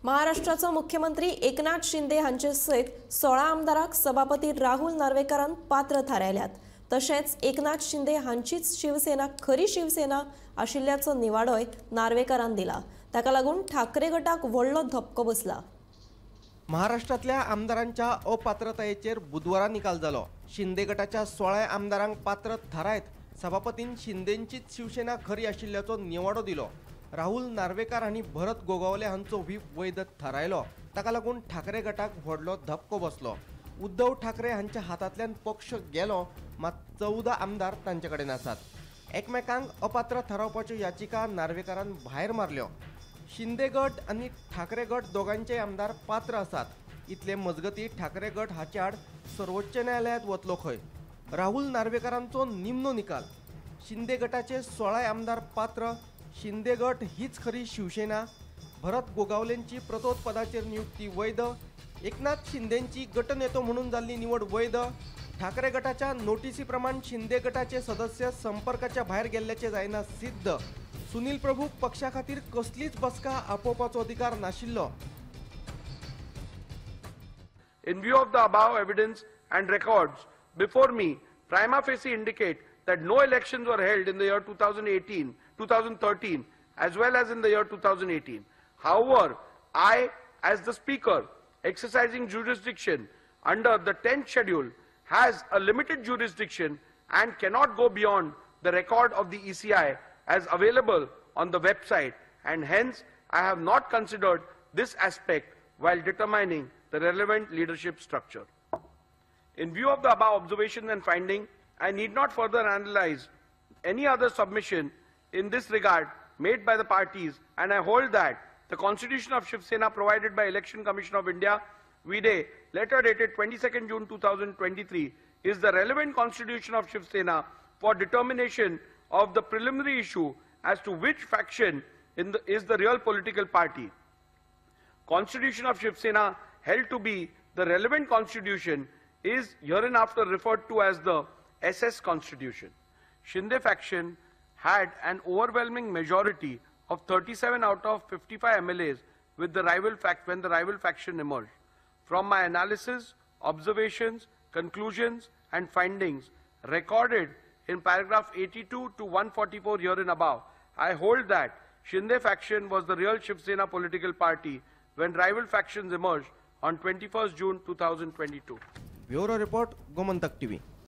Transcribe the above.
महाराष्ट्राचे मुख्यमंत्री एकनाथ शिंदे हांचे सयत 16 आमदारांक सभापती राहुल नार्वेकारान पात्र थारायल्यात। तशेंच एकनाथ शिंदे हांचीच शिवसेना खरी शिवसेना आशिल्ल्याचो निवाडोय नार्वेकारान दिला। ताका लागून ठाकरे गटाक व्हडलो धपको बसला। महाराष्ट्रातल्या आमदारांच्या अपात्रतायेचेर बुधवारा निकाल जालो। शिंदे गटाच्या 16 आमदारांक पात्र थारायत सभापतीन शिंदेंचीच शिवसेना खरी आशिल्ल्याचो निवाडो दिलो। राहुल नार्वेकार आणि भरत गोगावले हांचो व्हीप वैध थारायलो। ताका लागून ठाकरे गटाक व्हडलो धपको बसलो। उद्धव ठाकरे हांच्या हातांतल्यान पक्ष गेलो, मात 14 आमदार तांचे कडेन आसात। एकमेकांक अपात्र थारावपाच्यो याचिका नार्वेकारान भायर मारल्यो। शिंदे गट आणि ठाकरे गट दोगांचे आमदार पात्र आसात। इतले मजगती ठाकरे गट हाचे आड सर्वोच्च न्यायालयात वतलो खंय। राहुल नार्वेकारांचो निमनो निकाल। शिंदे गटाचे 16 आमदार पात्र। शिंदे गट हीच खरी शिवसेना। भरत गोगावलेंची प्रतोद पदाचेर नियुक्ती वैध। एकनाथ शिंदेंची गटनेतो म्हणून जाल्ली निवड वैध। ठाकरे गटाच्या नोटीसी प्रमाण शिंदे गटाचे सदस्य संपर्काच्या भायर गेल्ल्याचे जायना सिद्ध। सुनील प्रभूक पक्षा खातीर कसलीच बसका आपोवपाचो अधिकार नाशिल्लो। In view of the above evidence and records before me, prima facie indicate that no elections were held in the year 2013, as well as in the year 2018. However, I, as the Speaker, exercising jurisdiction under the 10th schedule, has a limited jurisdiction and cannot go beyond the record of the ECI as available on the website, and hence I have not considered this aspect while determining the relevant leadership structure. In view of the above observations and finding, I need not further analyze any other submission in this regard made by the parties, and I hold that the Constitution of Shiv Sena provided by Election Commission of India, VDA, letter dated 22nd June 2023, is the relevant Constitution of Shiv Sena for determination of the preliminary issue as to which faction is the real political party. Constitution of Shiv Sena held to be the relevant constitution is hereinafter referred to as the SS Constitution. Shinde faction had an overwhelming majority of 37 out of 55 MLAs with the when the rival faction emerged. From my analysis, observations, conclusions and findings recorded in paragraph 82 to 144 herein above, I hold that Shinde faction was the real Shiv Sena political party when rival factions emerged on 21st June 2022. Bureau Report, Gomantak TV.